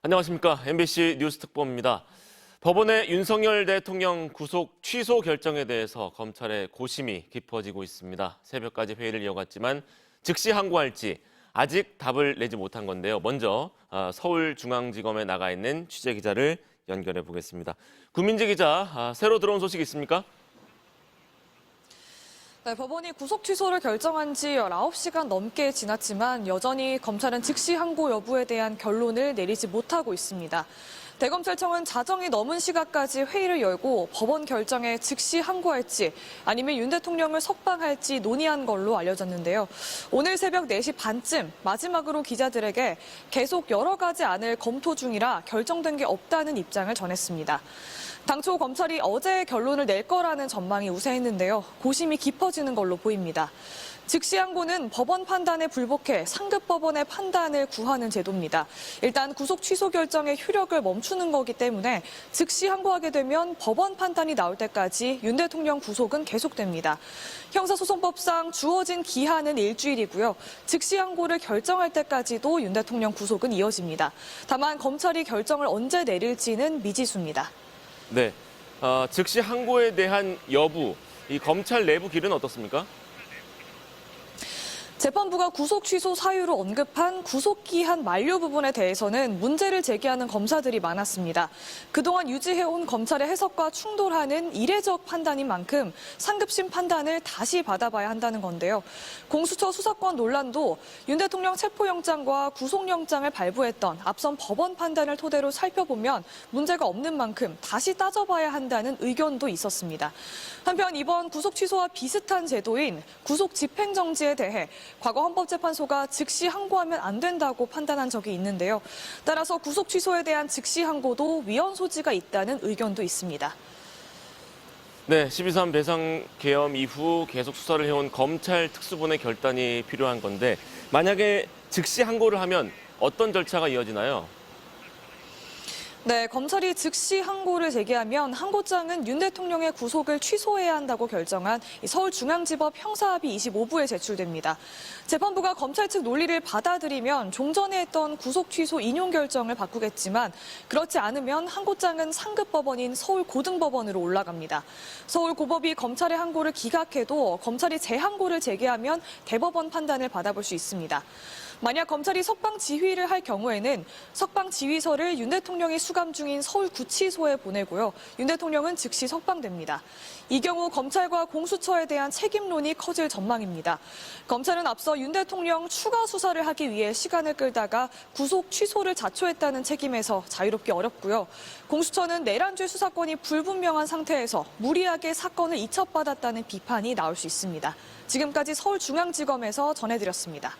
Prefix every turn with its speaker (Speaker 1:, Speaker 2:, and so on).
Speaker 1: 안녕하십니까. MBC 뉴스 특보입니다. 법원의 윤석열 대통령 구속 취소 결정에 대해서 검찰의 고심이 깊어지고 있습니다. 새벽까지 회의를 이어갔지만 즉시 항고할지 아직 답을 내지 못한 건데요. 먼저 서울중앙지검에 나가 있는 취재기자를 연결해 보겠습니다. 구민재 기자, 새로 들어온 소식 있습니까?
Speaker 2: 네, 법원이 구속 취소를 결정한 지 19시간 넘게 지났지만 여전히 검찰은 즉시 항고 여부에 대한 결론을 내리지 못하고 있습니다. 대검찰청은 자정이 넘은 시각까지 회의를 열고 법원 결정에 즉시 항고할지 아니면 윤 대통령을 석방할지 논의한 걸로 알려졌는데요. 오늘 새벽 4시 반쯤 마지막으로 기자들에게 계속 여러 가지 안을 검토 중이라 결정된 게 없다는 입장을 전했습니다. 당초 검찰이 어제 결론을 낼 거라는 전망이 우세했는데요. 고심이 깊어지는 걸로 보입니다. 즉시 항고는 법원 판단에 불복해 상급 법원의 판단을 구하는 제도입니다. 일단 구속 취소 결정의 효력을 멈추는 거기 때문에 즉시 항고하게 되면 법원 판단이 나올 때까지 윤 대통령 구속은 계속됩니다. 형사소송법상 주어진 기한은 일주일이고요. 즉시 항고를 결정할 때까지도 윤 대통령 구속은 이어집니다. 다만 검찰이 결정을 언제 내릴지는 미지수입니다.
Speaker 1: 네, 즉시 항고에 대한 여부, 이 검찰 내부 길은 어떻습니까?
Speaker 2: 재판부가 구속 취소 사유로 언급한 구속기한 만료 부분에 대해서는 문제를 제기하는 검사들이 많았습니다. 그동안 유지해온 검찰의 해석과 충돌하는 이례적 판단인 만큼 상급심 판단을 다시 받아봐야 한다는 건데요. 공수처 수사권 논란도 윤 대통령 체포영장과 구속영장을 발부했던 앞선 법원 판단을 토대로 살펴보면 문제가 없는 만큼 다시 따져봐야 한다는 의견도 있었습니다. 한편 이번 구속 취소와 비슷한 제도인 구속 집행정지에 대해 과거 헌법재판소가 즉시 항고하면 안 된다고 판단한 적이 있는데요. 따라서 구속 취소에 대한 즉시 항고도 위헌 소지가 있다는 의견도 있습니다.
Speaker 1: 네, 12.3 배상 계엄 이후 계속 수사를 해온 검찰 특수본의 결단이 필요한 건데 만약에 즉시 항고를 하면 어떤 절차가 이어지나요?
Speaker 2: 네, 검찰이 즉시 항고를 제기하면 항고장은 윤 대통령의 구속을 취소해야 한다고 결정한 서울중앙지법 형사합의 25부에 제출됩니다. 재판부가 검찰 측 논리를 받아들이면 종전에 했던 구속 취소 인용 결정을 바꾸겠지만 그렇지 않으면 항고장은 상급 법원인 서울고등법원으로 올라갑니다. 서울고법이 검찰의 항고를 기각해도 검찰이 재항고를 제기하면 대법원 판단을 받아볼 수 있습니다. 만약 검찰이 석방 지휘를 할 경우에는 석방 지휘서를 윤 대통령이 수감 중인 서울구치소에 보내고요. 윤 대통령은 즉시 석방됩니다. 이 경우 검찰과 공수처에 대한 책임론이 커질 전망입니다. 검찰은 앞서 윤 대통령 추가 수사를 하기 위해 시간을 끌다가 구속 취소를 자초했다는 책임에서 자유롭기 어렵고요. 공수처는 내란죄 수사권이 불분명한 상태에서 무리하게 사건을 이첩받았다는 비판이 나올 수 있습니다. 지금까지 서울중앙지검에서 전해드렸습니다.